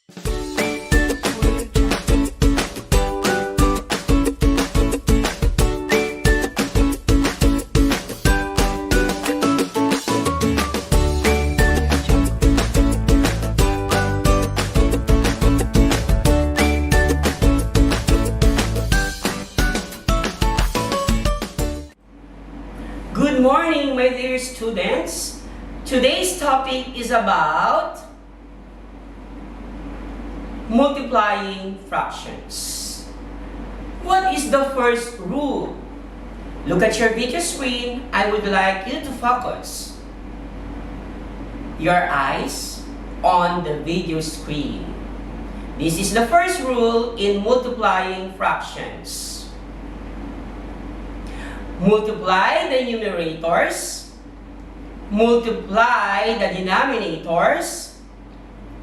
Good morning, my dear students. Today's topic is about multiplying fractions. What is the first rule? Look at your video screen. I would like you to focus your eyes on the video screen. This is the first rule in multiplying fractions. Multiply the numerators, multiply the denominators,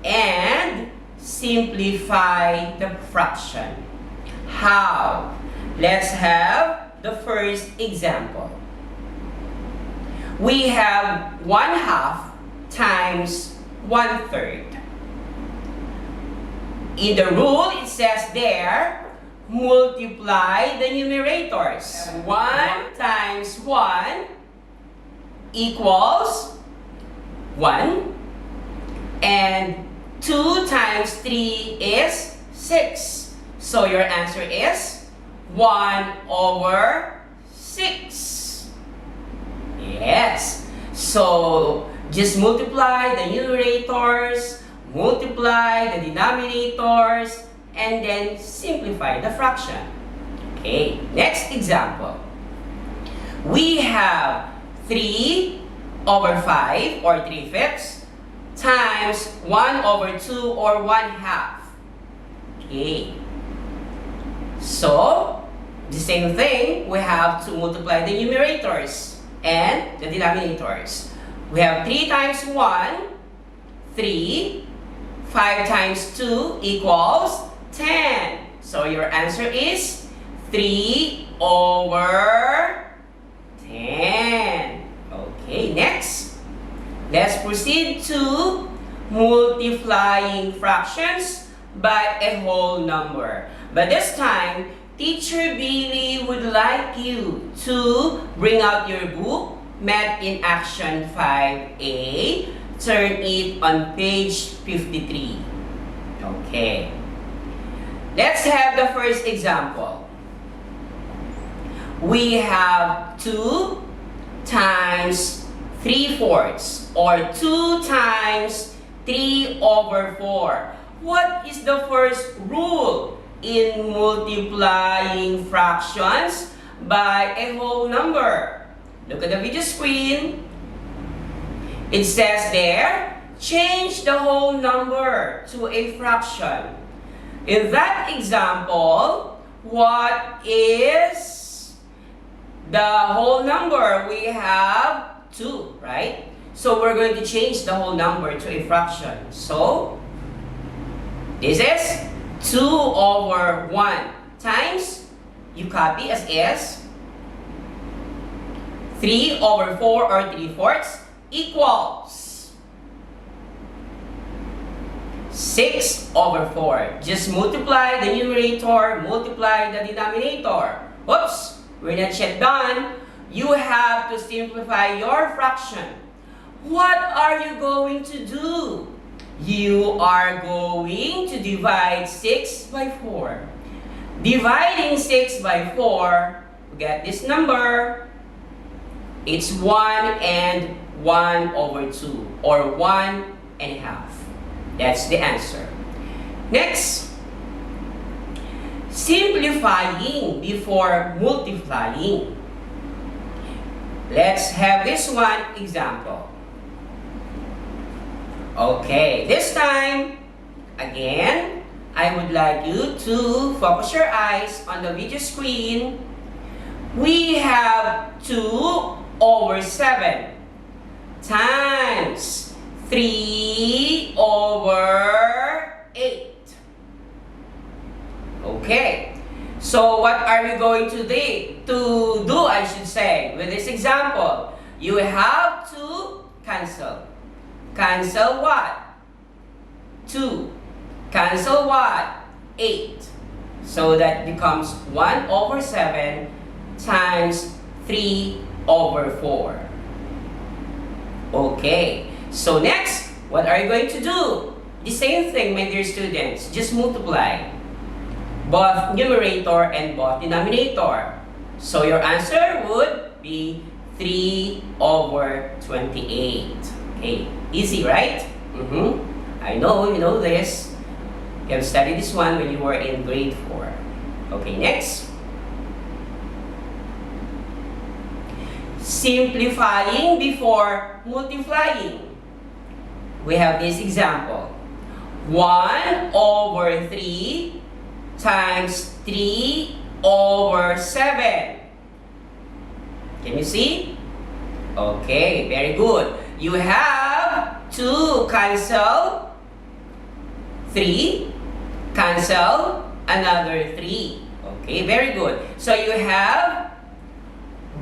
and simplify the fraction. How? Let's have the first example. We have 1/2 times 1/3. In the rule, it says there, multiply the numerators. 1 times 1 equals 1. And 2 times 3 is 6. So your answer is 1/6. Yes. So just multiply the numerators, multiply the denominators, and then simplify the fraction. Okay, next example. We have 3/5 or 3/5 times 1/2 or 1/2. Okay, so the same thing, we have to multiply the numerators and the denominators. We have 3 times 1, 3. 5 times 2 equals 10. So your answer is 3/10. Okay, next. Let's proceed to multiplying fractions by a whole number. But this time, Teacher Billy would like you to bring out your book, Math in Action 5A. Turn it on page 53. Okay. Let's have the first example. We have 2 times 3/4 or 2 times 3/4. What is the first rule in multiplying fractions by a whole number? Look at the video screen. It says there, change the whole number to a fraction. In that example, what is the whole number? We have 2, right? So we're going to change the whole number to a fraction. So, this is 2/1 times, you copy as is, 3/4 or 3/4 equals 6/4. Just multiply the numerator, multiply the denominator. Oops, we're not yet done. You have to simplify your fraction. What are you going to do? You are going to divide 6 by 4. Dividing 6 by 4, we get this number. It's 1 and 1/2 or 1/2. That's the answer. Next, simplifying before multiplying. Let's have this one example. Okay, this time, again, I would like you to focus your eyes on the video screen. We have 2/7 times 3/8. Okay, so what are we going to do, I should say, with this example? You have to cancel. Cancel what? 2. Cancel what? 8. So that becomes 1 over 7 times 3 over 4. Okay. So next, what are you going to do? The same thing, my dear students. Just multiply both numerator and both denominator. So your answer would be 3 over 28. Okay. Easy, right? I know, you know this. You have studied this one when you were in grade 4. Okay, next. Simplifying before multiplying. We have this example. 1 over 3 times 3 over 7. Can you see? Okay, very good. You have 2 cancel, 3 cancel, another 3. Okay, very good. So you have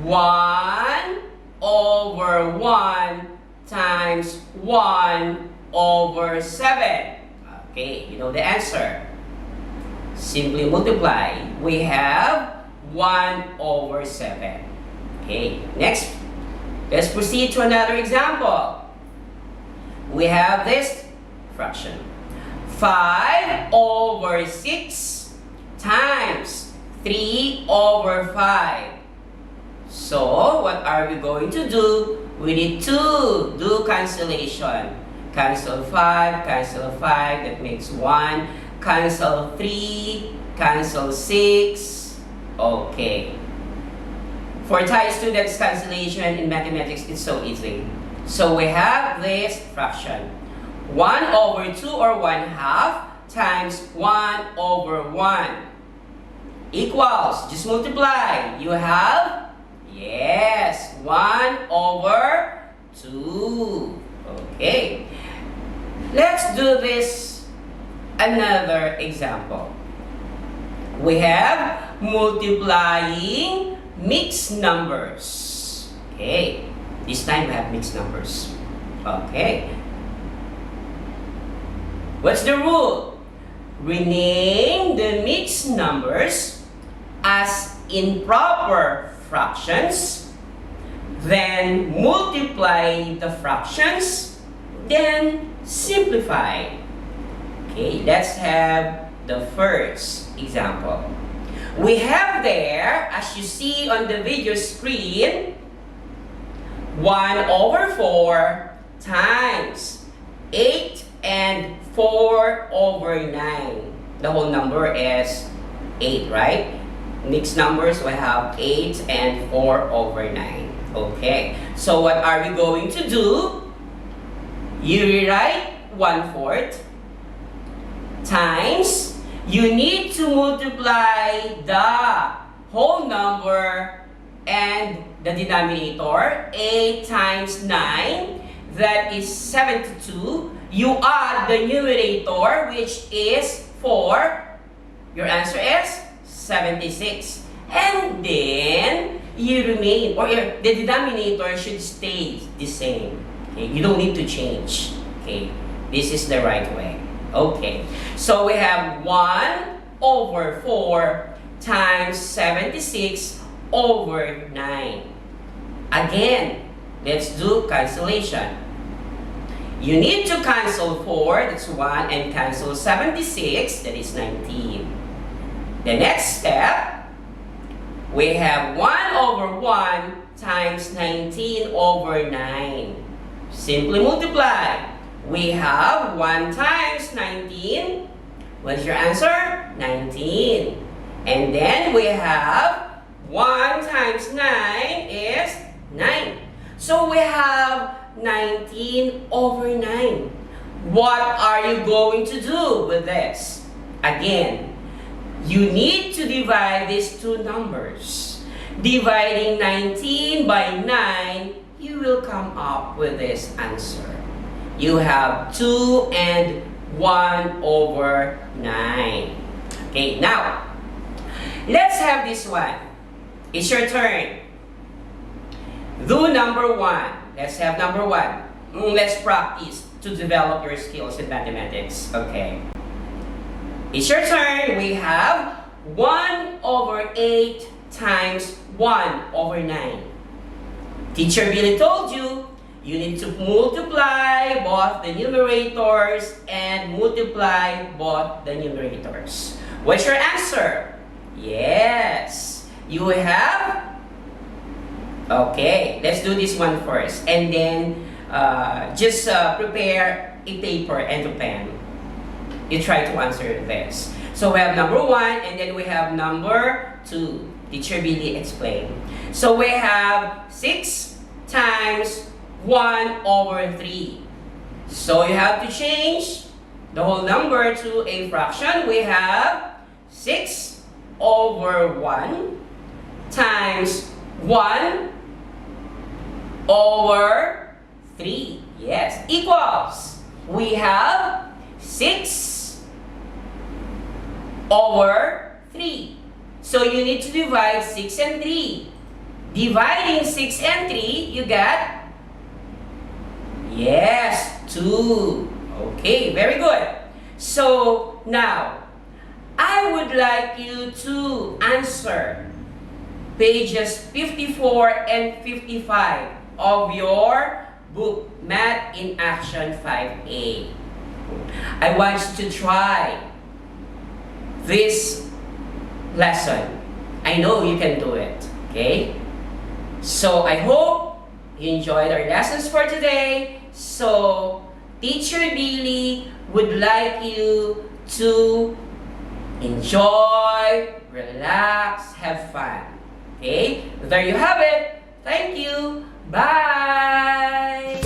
1 over 1 times 1 over 7. Okay, you know the answer. Simply multiply. We have 1 over 7. Okay, next. Let's proceed to another example. We have this fraction. 5 over 6 times 3 over 5. So, what are we going to do? We need to do cancellation. Cancel 5, that makes 1. Cancel 3, cancel 6. Okay. For Thai students, cancellation in mathematics is so easy. So we have this fraction. 1 over 2 or 1/2 times 1 over 1 equals, just multiply. You have, yes, 1 over 2. Okay. Let's do this another example. We have multiplying mixed numbers. Okay. This time we have mixed numbers. Okay. What's the rule? Rename the mixed numbers as improper fractions, then multiply the fractions, then simplify. Okay, let's have the first example. We have there, as you see on the video screen, 1 over 4 times 8 and 4 over 9. The whole number is 8, right? Mixed numbers, we have 8 and 4 over 9. Okay, so what are we going to do? You rewrite 1/4 times, you need to multiply the whole number and the denominator. 8 times 9, that is 72. You add the numerator, which is 4. Your answer is 76. And then you remain, or the denominator should stay the same. Okay? You don't need to change. Okay, this is the right way. Okay, so we have 1 over 4 times 76 over 9. Again, let's do cancellation. You need to cancel 4, that's 1, and cancel 76, that is 19. The next step, we have 1 over 1 times 19 over 9. Simply multiply. We have 1 times 19. What is your answer? 19. And then we have 1 times 9 is 9. So we have 19 over 9. What are you going to do with this? Again, you need to divide these two numbers. Dividing 19 by 9, you will come up with this answer. You have 2 and 1 over 9. Okay, now, let's have this one. It's your turn. Do number 1. Let's have number 1. Let's practice to develop your skills in mathematics. Okay. It's your turn. We have 1 over 8 times 1 over 9. Teacher Billy told you, you need to multiply both the numerators and multiply both the numerators. What's your answer? Yes. You have... Okay, let's do this one first. And then just prepare a paper and a pen. You try to answer this. So we have number 1 and then we have number 2. Teacher Billy explained. So we have 6 times 1 over 3. So you have to change the whole number to a fraction. We have 6 over 1 times 1 over 3. Yes, equals. We have 6 over 3. So you need to divide 6 and 3. Dividing 6 and 3, you get, yes, 2. Okay, very good. So now, I would like you to answer pages 54 and 55 of your book, Math in Action 5A. I want you to try this lesson. I know you can do it, okay? So I hope you enjoyed our lessons for today. So Teacher Billy would like you to enjoy, relax, have fun. Okay? There you have it. Thank you. Bye!